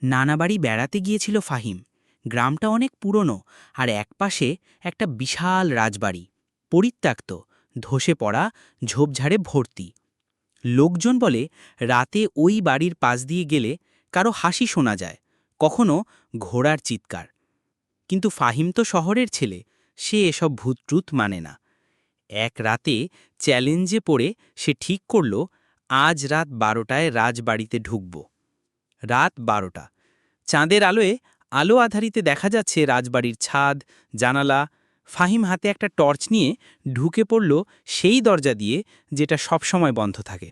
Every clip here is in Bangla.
নানা বাড়ি বেড়াতে গিয়েছিল ফাহিম। গ্রামটা অনেক পুরনো, আর একপাশে একটা বিশাল রাজবাড়ি, পরিত্যক্ত, ধসে পড়া, ঝোপঝাড়ে ভর্তি। লোকজন বলে রাতে ওই বাড়ির পাশ দিয়ে গেলে কারো হাসি শোনা যায়, কখনো ঘোড়ার চিৎকার। কিন্তু ফাহিম তো শহরের ছেলে, সে এসব ভূতট্রুত মানে না। এক রাতে চ্যালেঞ্জে পড়ে সে ঠিক করল, আজ রাত 12টায় রাজবাড়িতে ঢুকব। রাত 12টা, চাঁদের আলোয় আলো আধারিতে দেখা যাচ্ছে রাজবাড়ির ছাদ, জানালা। ফাহিম হাতে একটা টর্চ নিয়ে ঢুকে পড়ল সেই দরজা দিয়ে যেটা সবসময় বন্ধ থাকে।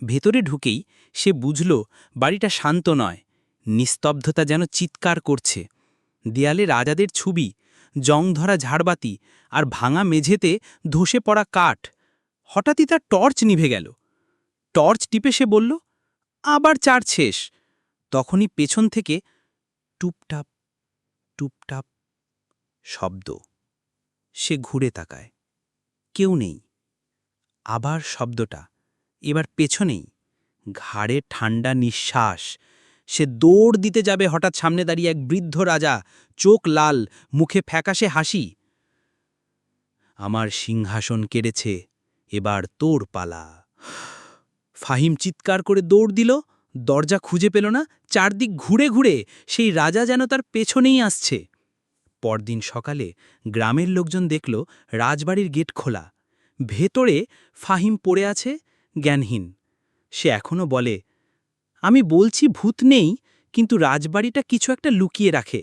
ভেতরে ঢুকেই সে বুঝল বাড়িটা শান্ত নয়, নিস্তব্ধতা যেন চিৎকার করছে। দেয়ালে রাজাদের ছবি, জংধরা ঝাড়বাতি, আর ভাঙা মেঝেতে ধসে পড়া কাঠ। হঠাৎই তার টর্চ নিভে গেল। টর্চ টিপে সে বলল, আবার চার্জ শেষ। তখনই পেছন থেকে টুপটাপ টুপটাপ শব্দ। সে ঘুরে তাকায়, কেউ নেই। আবার শব্দটা, এবার পেছনেই, ঘাড়ে ঠান্ডা নিঃশ্বাস। সে দৌড় দিতে যাবে, হঠাৎ সামনে দাঁড়িয়ে এক বৃদ্ধ রাজা, চোখ লাল, মুখে ফ্যাকাশে হাসি। আমার সিংহাসন কেড়েছে, এবার তোর পালা। ফাহিম চিৎকার করে দৌড় দিল, দরজা খুঁজে পেল না। চারদিক ঘুরে ঘুরে সেই রাজা যেন তার পেছনেই আসছে। পরদিন সকালে গ্রামের লোকজন দেখল রাজবাড়ির গেট খোলা। ভেতরে ফাহিম পড়ে আছে, জ্ঞানহীন। সে এখনো বলে, আমি বলছি ভূত নেই, কিন্তু রাজবাড়িটা কিছু একটা লুকিয়ে রাখে।